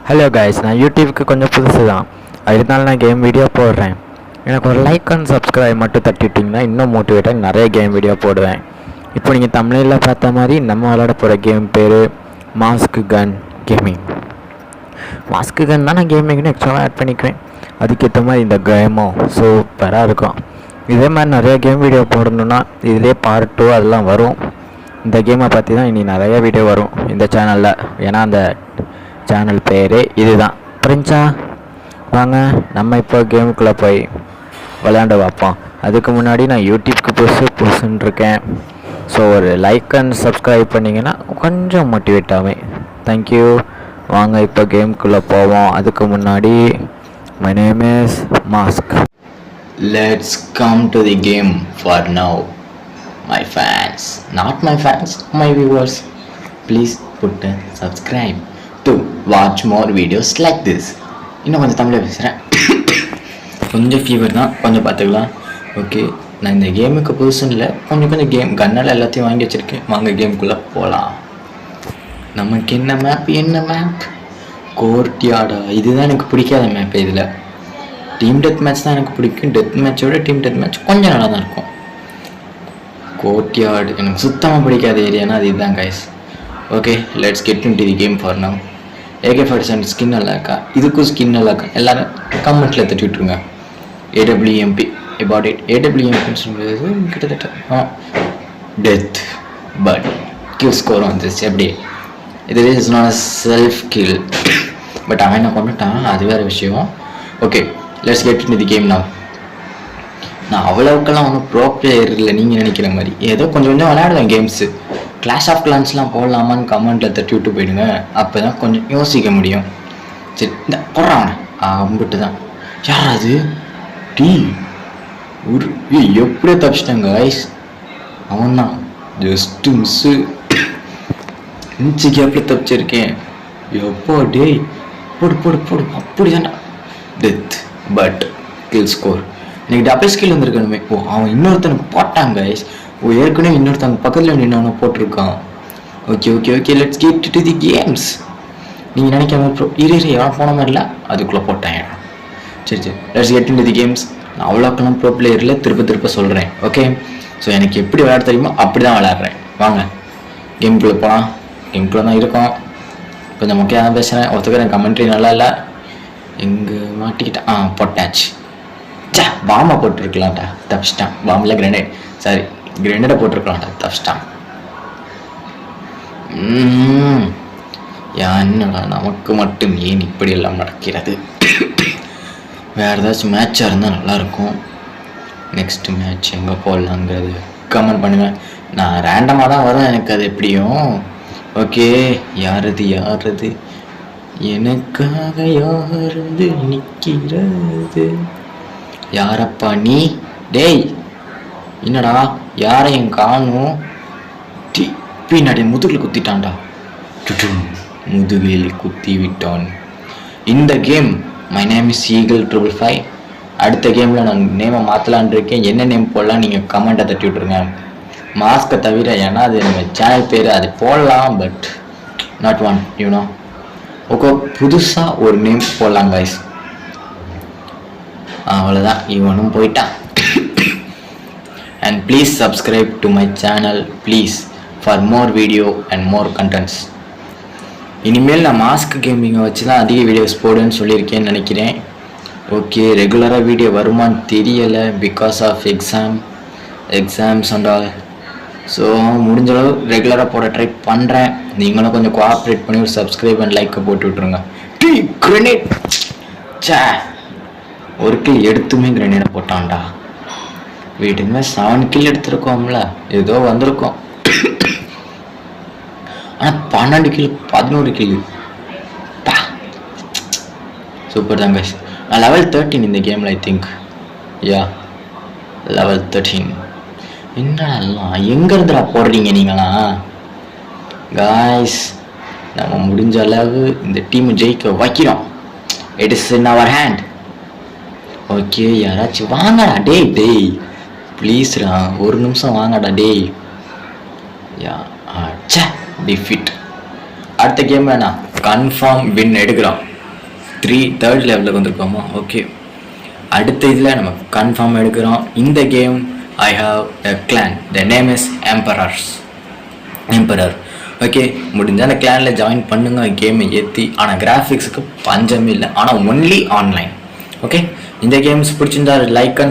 Hello guys, நான் யூடியூப்க்கு கொஞ்சம் புதுசு தான். அதனால நான் கேம் வீடியோ போடுறேன். எனக்கு ஒரு லைக் அண்ட் சப்ஸ்கிரைப் மட்டும் தட்டிட்டிங்கன்னா இன்னும் மோட்டிவேட்டாக நிறைய கேம் வீடியோ போடுவேன். இப்போ நீங்கள் தமிழில் பார்த்த மாதிரி நம்ம விளையாட போகிற கேம் பேர் மாஸ்க் கன் கேமிங். மாஸ்க் கன் தான் நான் கேமிங்னு எக்ஸ்ட்ராவாக ஆட் பண்ணிக்குவேன். அதுக்கேற்ற மாதிரி இந்த கேமும் சூப்பராக இருக்கும். இதே மாதிரி நிறைய கேம் வீடியோ போடணுன்னா இதிலே பார்ட் 2 அதெல்லாம் வரும். இந்த கேமை பற்றி தான் இனி நிறைய வீடியோ வரும் இந்த சேனலில். ஏன்னா அந்த சேனல் பேரே இதுதான். புரிஞ்சா? வாங்க நம்ம இப்போ கேமுக்குள்ளே போய் விளையாண்டு பார்ப்போம். அதுக்கு முன்னாடி நான் யூடியூப்க்கு புதுசுன்னு இருக்கேன். ஸோ ஒரு லைக் அண்ட் சப்ஸ்கிரைப் பண்ணிங்கன்னா கொஞ்சம் மோட்டிவேட் ஆகும். தேங்க்யூ. வாங்க இப்போ கேமுக்குள்ளே போவோம். அதுக்கு முன்னாடி my name is mask. Let's come to the game for now. My fans, not my fans, my viewers, please put a subscribe to watch more videos like this. இன்னும் கொஞ்சம் தமிழில் பேசுகிறேன். கொஞ்சம் ஃபீவர் தான், கொஞ்சம் பார்த்துக்கலாம். ஓகே, நான் இந்த கேமுக்கு புதுசுன்னு இல்லை, கொஞ்சம் கேம் கன்னால் எல்லாத்தையும் வாங்கி வச்சுருக்கேன். வாங்க கேமுக்குள்ளே போகலாம். நமக்கு என்ன மேப் கோர்ட்யார்டா. இதுதான் எனக்கு பிடிக்காத மேப். இதில் டீம் டெத் மேட்ச் தான் எனக்கு பிடிக்கும். டெத் மேட்சோட டீம் டெத் மேட்ச் கொஞ்சம் நல்லா தான் இருக்கும். கோர்ட்யார்டு எனக்கு சுத்தமாக பிடிக்காத ஏரியானா அது இதுதான் guys. Okay, let's get into the game for now. AK-47 skin நல்லா இருக்கா? இதுக்கும் ஸ்கின் நல்லா இருக்கா? எல்லோரும் கமெண்ட்டில் தட்டி விட்ருங்க. AWMP about it. AWMP சொல்கிறது கிட்டத்தட்ட டெத் பட் கில் ஸ்கோர் வந்துச்சு. எப்படி இது is not self kill, but அவன் என்ன கொண்டுட்டான், அது வேறு விஷயம். Okay, let's get into the game now. நான் அவ்வளவுக்கெல்லாம் ஒன்றும் ப்ரோ பிளேயர் இல்லை நீங்கள் நினைக்கிற மாதிரி. ஏதோ கொஞ்சம் விளையாடுவேன் கேம்ஸு. கிளாஷ் ஆஃப் கிளான்ஸ்லாம் போடலாமான்னு கமெண்ட்டில் தட்டி விட்டு போயிடுங்க. அப்போ தான் கொஞ்சம் யோசிக்க முடியும். சரி, இந்த போடுறான் அம்பிட்டு தான். யார் அது? டீ ஒரு எப்படியோ தப்பிச்சிட்டாங்க கைஸ். அவன் தான் ஜஸ்ட்டு மிஸ்ஸு. இன்ச்சு எப்படி தப்பிச்சிருக்கேன். எப்போ டே போடு போடு போடு. அப்படி தான்டா டெத் பட் கில் ஸ்கோர். எனக்கு டபுள் ஸ்கில் வந்துருக்கணுமே. ஓ, அவன் இன்னொருத்தனுக்கு போட்டாங்க கைஸ். ஓ, ஏற்கனவே இன்னொருத்தவங்க பக்கத்தில் நின்று போட்டிருக்கான். Okay okay okay, let's get to the games. நீங்கள் நினைக்காம எவன் போன மாதிரில அதுக்குள்ளே போட்டேன். சரி சரி, let's get into the games. நான் அவ்வளோக்கெல்லாம் ப்ரோ பிளேயரில் திருப்ப சொல்கிறேன். ஓகே, ஸோ எனக்கு எப்படி விளையாட தெரியுமோ அப்படி தான் விளையாடுறேன். வாங்க கேமுக்குள்ளே போகலாம். கேமுக்குள்ளே தான் இருக்கோம். கொஞ்சம் முக்கியம் தான் பேசுகிறேன். ஒருத்தர் கமெண்ட்ரி நல்லா இல்லை. எங்கே மாட்டிக்கிட்டேன். போட்டாச்சு. சே, பாம்பை போட்டிருக்கலாம்டா, தப்பிச்சிட்டான். பாம்பில் கிரனேட், சாரி கிரனேடை போட்டிருக்கலாம்டா, தப்பிச்சிட்டான். என்னடா நமக்கு மட்டும் ஏன் இப்படி எல்லாம் நடக்கிறது? வேறு ஏதாச்சும் மேட்சாக இருந்தால் நல்லாயிருக்கும். நெக்ஸ்ட் மேட்ச் எங்கே போடலாங்கிறது கமெண்ட் பண்ணுவேன். நான் ரேண்டமாக தான் வரும், எனக்கு அது எப்படியும். ஓகே, யாரது எனக்காக யாரது நிற்கிறது? யாரப்பா நீ? டேய், என்னடா யாரையும் காணும்? பின்னாடி முதுகில் குத்திட்டான்டா. முதுகில் குத்தி விட்டான். இந்த game my name is eagle 555. அடுத்த கேமில் நான் நேமை மாற்றலான் இருக்கேன். என்ன நேம் போடலாம் நீங்கள் கமெண்ட்டை தட்டி விட்ருங்க. மாஸ்க்கை தவிர, ஏன்னா அது நம்ம சேனல் பேர், அது போடலாம். But not one you know. Okay, புதுசாக ஒரு நேம் போடலாம் கைஸ். அவ்வளோதான், இவனும் போயிட்டான். And please subscribe to my channel please for more video and more contents. இனிமேல் நான் மாஸ்க் கேமிங்கை வச்சு தான் அதிக வீடியோஸ் போடுன்னு சொல்லியிருக்கேன்னு நினைக்கிறேன். ஓகே, ரெகுலராக வீடியோ வருமானு தெரியலை because of exams and all. So முடிஞ்சளவு ரெகுலராக போட ட்ரை பண்ணுறேன். நீங்களும் கொஞ்சம் கோஆப்ரேட் பண்ணி ஒரு சப்ஸ்கிரைப் அண்ட் லைக்கை போட்டு விட்ருங்க. கிரனேட், சே, ஒரு கில் எடுத்துமே கிரனேடை போட்டான்டா. வீட்டுமே 7 கில் எடுத்துருக்கோம்ல, ஏதோ வந்திருக்கோம். ஆனால் 12 கில் 11 கில். சூப்பர் தான் கைஸ். நான் level 13 இந்த கேமில். I think level 13. என்னெல்லாம் எங்கேருந்துடா போடுறீங்க நீங்களாம் காய்ஸ்? நம்ம முடிஞ்ச அளவு இந்த டீமை ஜெயிக்க வைக்கிறோம். It is in our hand. Okay, யாராச்சும் வாங்கடா. டேய் ப்ளீஸ்ரா, ஒரு நிமிஷம் வாங்கடா டேய். டிஃபீட். அடுத்த கேம் வேணா கன்ஃபார்ம் வின் எடுக்கிறோம். தேர்ட் லெவலுக்கு வந்திருக்கோமா. ஓகே, அடுத்த இதில் நம்ம கன்ஃபார்ம் எடுக்கிறோம். இந்த game I have a clan, the name is Emperor. Okay, முடிஞ்சால் அந்த கிளானில் ஜாயின் பண்ணுங்க, கேமை ஏற்றி. ஆனால் கிராஃபிக்ஸுக்கு பஞ்சமே இல்லை, ஆனால் ஒன்லி ஆன்லைன். ஓகே, இந்த கேம்ஸ் பிடிச்சிருந்தா லைக்